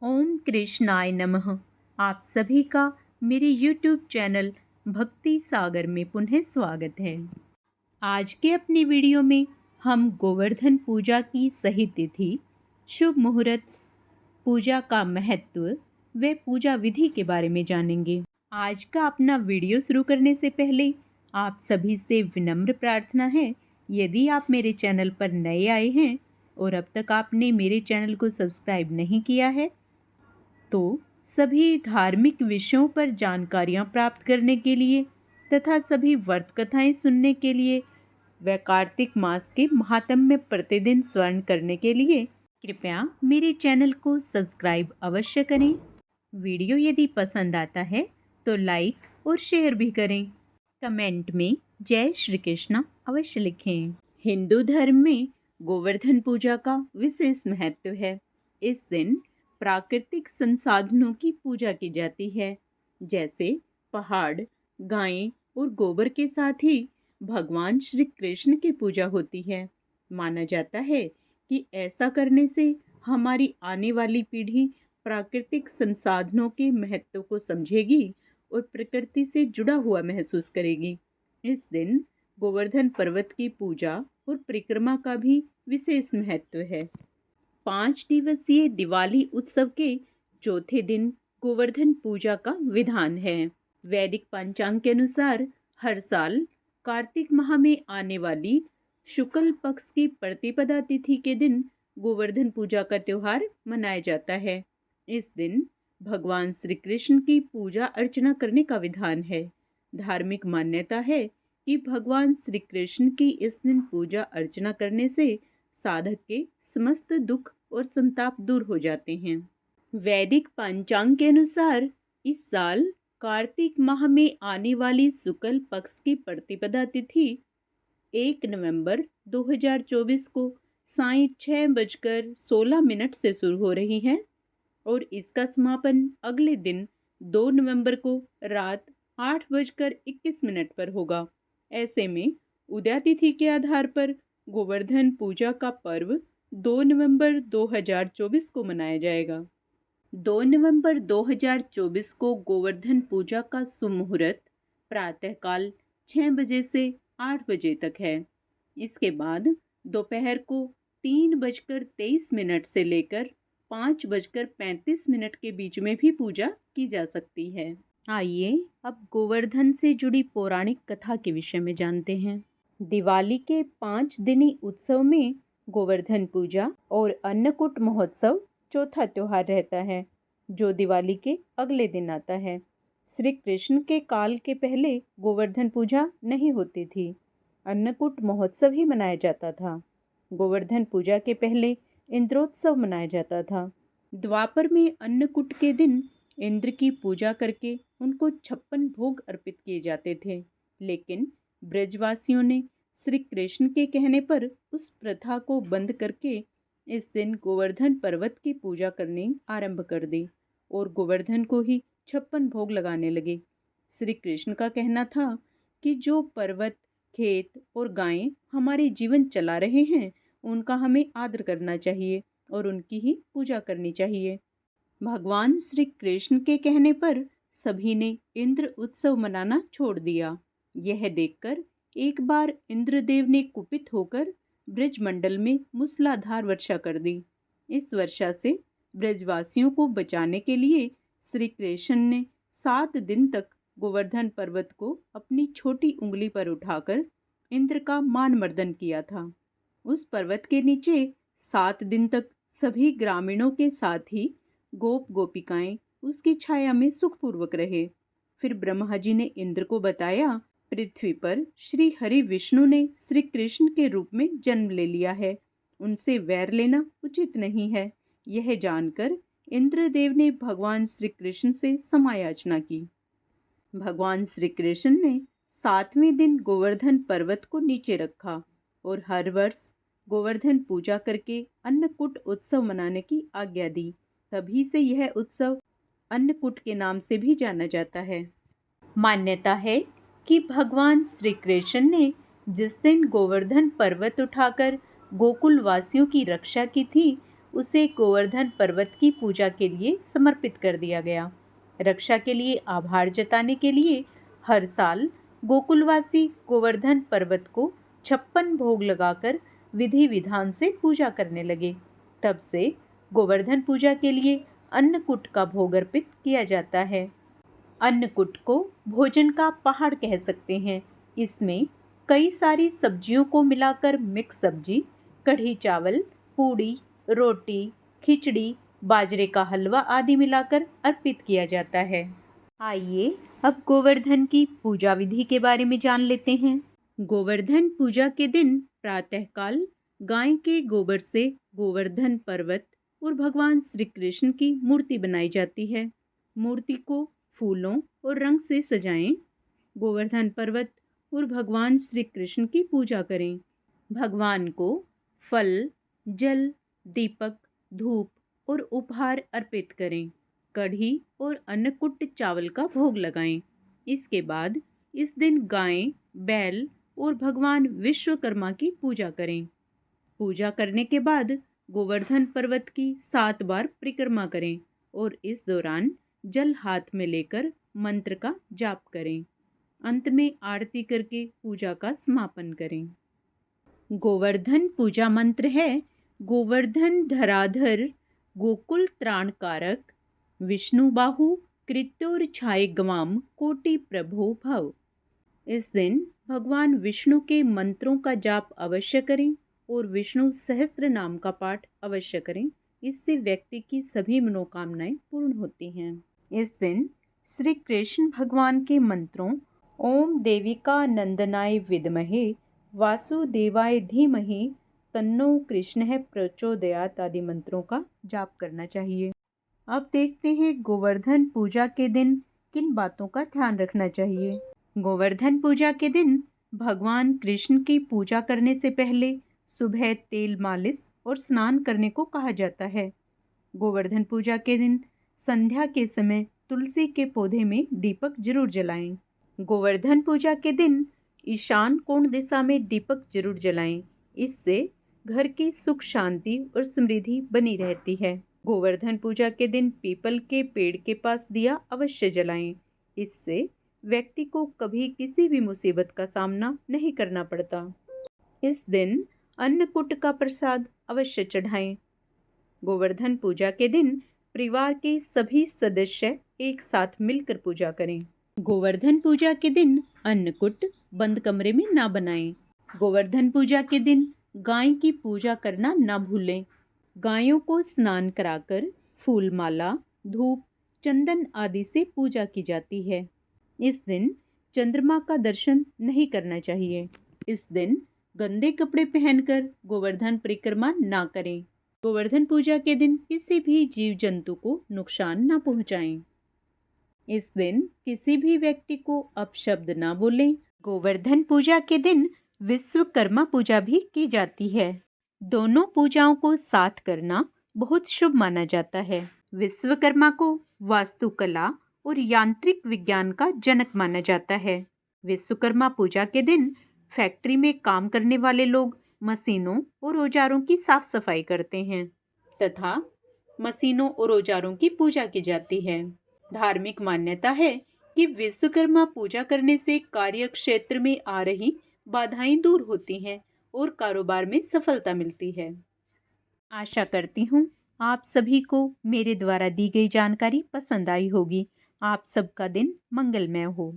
ओम कृष्णाय नमः। आप सभी का मेरे YouTube चैनल भक्ति सागर में पुनः स्वागत है। आज के अपनी वीडियो में हम गोवर्धन पूजा की सही तिथि, शुभ मुहूर्त, पूजा का महत्व व पूजा विधि के बारे में जानेंगे। आज का अपना वीडियो शुरू करने से पहले आप सभी से विनम्र प्रार्थना है, यदि आप मेरे चैनल पर नए आए हैं और अब तक आपने मेरे चैनल को सब्सक्राइब नहीं किया है तो सभी धार्मिक विषयों पर जानकारियाँ प्राप्त करने के लिए तथा सभी व्रत कथाएँ सुनने के लिए व कार्तिक मास के महात्म्य प्रतिदिन स्मरण करने के लिए कृपया मेरे चैनल को सब्सक्राइब अवश्य करें। वीडियो यदि पसंद आता है तो लाइक और शेयर भी करें। कमेंट में जय श्री कृष्ण अवश्य लिखें। हिंदू धर्म में गोवर्धन पूजा का विशेष महत्व है। इस दिन प्राकृतिक संसाधनों की पूजा की जाती है, जैसे पहाड़, गायें और गोबर के साथ ही भगवान श्री कृष्ण की पूजा होती है। माना जाता है कि ऐसा करने से हमारी आने वाली पीढ़ी प्राकृतिक संसाधनों के महत्व को समझेगी और प्रकृति से जुड़ा हुआ महसूस करेगी। इस दिन गोवर्धन पर्वत की पूजा और परिक्रमा का भी विशेष महत्व है। 5 दिवसीय दिवाली उत्सव के चौथे दिन गोवर्धन पूजा का विधान है। वैदिक पंचांग के अनुसार हर साल कार्तिक माह में आने वाली शुक्ल पक्ष की प्रतिपदा तिथि के दिन गोवर्धन पूजा का त्योहार मनाया जाता है। इस दिन भगवान श्री कृष्ण की पूजा अर्चना करने का विधान है। धार्मिक मान्यता है कि भगवान श्री कृष्ण की इस दिन पूजा अर्चना करने से साधक के समस्त दुख और संताप दूर हो जाते हैं। वैदिक पंचांग के अनुसार इस साल कार्तिक माह में आने वाली शुक्ल पक्ष की प्रतिपदा तिथि 1 नवंबर 2024 को सायं 6:16 से शुरू हो रही है और इसका समापन अगले दिन 2 नवंबर को रात 8:21 पर होगा। ऐसे में उदया तिथि के आधार पर गोवर्धन पूजा का पर्व 2 नवंबर 2024 को मनाया जाएगा। 2 नवंबर 2024 को गोवर्धन पूजा का शुभ मुहूर्त प्रातःकाल 6 बजे से 8 बजे तक है। इसके बाद दोपहर को 3:23 से लेकर 5:35 के बीच में भी पूजा की जा सकती है। आइए अब गोवर्धन से जुड़ी पौराणिक कथा के विषय में जानते हैं। दिवाली के 5 दिनी उत्सव में गोवर्धन पूजा और अन्नकूट महोत्सव चौथा त्योहार रहता है, जो दिवाली के अगले दिन आता है। श्री कृष्ण के काल के पहले गोवर्धन पूजा नहीं होती थी, अन्नकूट महोत्सव ही मनाया जाता था। गोवर्धन पूजा के पहले इंद्रोत्सव मनाया जाता था। द्वापर में अन्नकूट के दिन इंद्र की पूजा करके उनको 56 भोग अर्पित किए जाते थे, लेकिन ब्रजवासियों ने श्री कृष्ण के कहने पर उस प्रथा को बंद करके इस दिन गोवर्धन पर्वत की पूजा करनी आरंभ कर दी और गोवर्धन को ही 56 भोग लगाने लगे। श्री कृष्ण का कहना था कि जो पर्वत, खेत और गायें हमारे जीवन चला रहे हैं, उनका हमें आदर करना चाहिए और उनकी ही पूजा करनी चाहिए। भगवान श्री कृष्ण के कहने पर सभी ने इंद्र उत्सव मनाना छोड़ दिया। यह देखकर एक बार इंद्रदेव ने कुपित होकर ब्रजमंडल में मूसलाधार वर्षा कर दी। इस वर्षा से ब्रजवासियों को बचाने के लिए श्री कृष्ण ने 7 दिन तक गोवर्धन पर्वत को अपनी छोटी उंगली पर उठाकर इंद्र का मान मर्दन किया था। उस पर्वत के नीचे 7 दिन तक सभी ग्रामीणों के साथ ही गोप गोपिकाएं उसकी छाया में सुखपूर्वक रहे। फिर ब्रह्मा जी ने इंद्र को बताया, पृथ्वी पर श्री हरि विष्णु ने श्री कृष्ण के रूप में जन्म ले लिया है, उनसे वैर लेना उचित नहीं है। यह जानकर इंद्रदेव ने भगवान श्री कृष्ण से क्षमा याचना की। भगवान श्री कृष्ण ने 7वें दिन गोवर्धन पर्वत को नीचे रखा और हर वर्ष गोवर्धन पूजा करके अन्नकूट उत्सव मनाने की आज्ञा दी। तभी से यह उत्सव अन्नकूट के नाम से भी जाना जाता है। मान्यता है कि भगवान श्री कृष्ण ने जिस दिन गोवर्धन पर्वत उठाकर गोकुल वासियों की रक्षा की थी, उसे गोवर्धन पर्वत की पूजा के लिए समर्पित कर दिया गया। रक्षा के लिए आभार जताने के लिए हर साल गोकुलवासी गोवर्धन पर्वत को 56 भोग लगाकर विधि विधान से पूजा करने लगे। तब से गोवर्धन पूजा के लिए अन्नकूट का भोग अर्पित किया जाता है। अन्नकूट को भोजन का पहाड़ कह सकते हैं। इसमें कई सारी सब्जियों को मिलाकर मिक्स सब्जी, कढ़ी चावल, पूड़ी, रोटी, खिचड़ी, बाजरे का हलवा आदि मिलाकर अर्पित किया जाता है। आइए अब गोवर्धन की पूजा विधि के बारे में जान लेते हैं। गोवर्धन पूजा के दिन प्रातःकाल गाय के गोबर से गोवर्धन पर्वत और भगवान श्री कृष्ण की मूर्ति बनाई जाती है। मूर्ति को फूलों और रंग से सजाएं। गोवर्धन पर्वत और भगवान श्री कृष्ण की पूजा करें। भगवान को फल, जल, दीपक, धूप और उपहार अर्पित करें। कढ़ी और अन्नकूट चावल का भोग लगाएं। इसके बाद इस दिन गाय, बैल और भगवान विश्वकर्मा की पूजा करें। पूजा करने के बाद गोवर्धन पर्वत की 7 बार परिक्रमा करें और इस दौरान जल हाथ में लेकर मंत्र का जाप करें। अंत में आरती करके पूजा का समापन करें। गोवर्धन पूजा मंत्र है: गोवर्धन धराधर गोकुल त्राणकारक, विष्णु बाहु कृत्योर छाये गवाम कोटि प्रभो भव। इस दिन भगवान विष्णु के मंत्रों का जाप अवश्य करें और विष्णु सहस्त्र नाम का पाठ अवश्य करें। इससे व्यक्ति की सभी मनोकामनाएं पूर्ण होती हैं। इस दिन श्री कृष्ण भगवान के मंत्रों ओम देविका नंदनाय विद्महे वासुदेवाय धीमहि तन्नो कृष्ण है प्रचोदयात आदि मंत्रों का जाप करना चाहिए। अब देखते हैं गोवर्धन पूजा के दिन किन बातों का ध्यान रखना चाहिए। गोवर्धन पूजा के दिन भगवान कृष्ण की पूजा करने से पहले सुबह तेल मालिश और स्नान करने को कहा जाता है। गोवर्धन पूजा के दिन संध्या के समय तुलसी के पौधे में दीपक जरूर जलाएं। गोवर्धन पूजा के दिन ईशान कोण दिशा में दीपक जरूर जलाएं। इससे घर की सुख शांति और समृद्धि बनी रहती है। गोवर्धन पूजा के दिन पीपल के पेड़ के पास दिया अवश्य जलाएं। इससे व्यक्ति को कभी किसी भी मुसीबत का सामना नहीं करना पड़ता। इस दिन अन्नकूट का प्रसाद अवश्य चढ़ाएं। गोवर्धन पूजा के दिन परिवार के सभी सदस्य एक साथ मिलकर पूजा करें। गोवर्धन पूजा के दिन अन्नकूट बंद कमरे में ना बनाएं। गोवर्धन पूजा के दिन गाय की पूजा करना ना भूलें। गायों को स्नान कराकर फूल माला, धूप, चंदन आदि से पूजा की जाती है। इस दिन चंद्रमा का दर्शन नहीं करना चाहिए। इस दिन गंदे कपड़े पहनकर गोवर्धन परिक्रमा ना करें। गोवर्धन पूजा के दिन किसी भी जीव जंतु को नुकसान ना पहुंचाएं। इस दिन किसी भी व्यक्ति को अपशब्द ना बोलें। गोवर्धन पूजा के दिन विश्वकर्मा पूजा भी की जाती है। दोनों पूजाओं को साथ करना बहुत शुभ माना जाता है। विश्वकर्मा को वास्तुकला और यांत्रिक विज्ञान का जनक माना जाता है। विश्वकर्मा पूजा के दिन फैक्ट्री में काम करने वाले लोग मशीनों और औजारों की साफ सफाई करते हैं तथा मशीनों और औजारों की पूजा की जाती है। धार्मिक मान्यता है कि विश्वकर्मा पूजा करने से कार्य क्षेत्र में आ रही बाधाएं दूर होती हैं और कारोबार में सफलता मिलती है। आशा करती हूँ आप सभी को मेरे द्वारा दी गई जानकारी पसंद आई होगी। आप सबका दिन मंगलमय हो।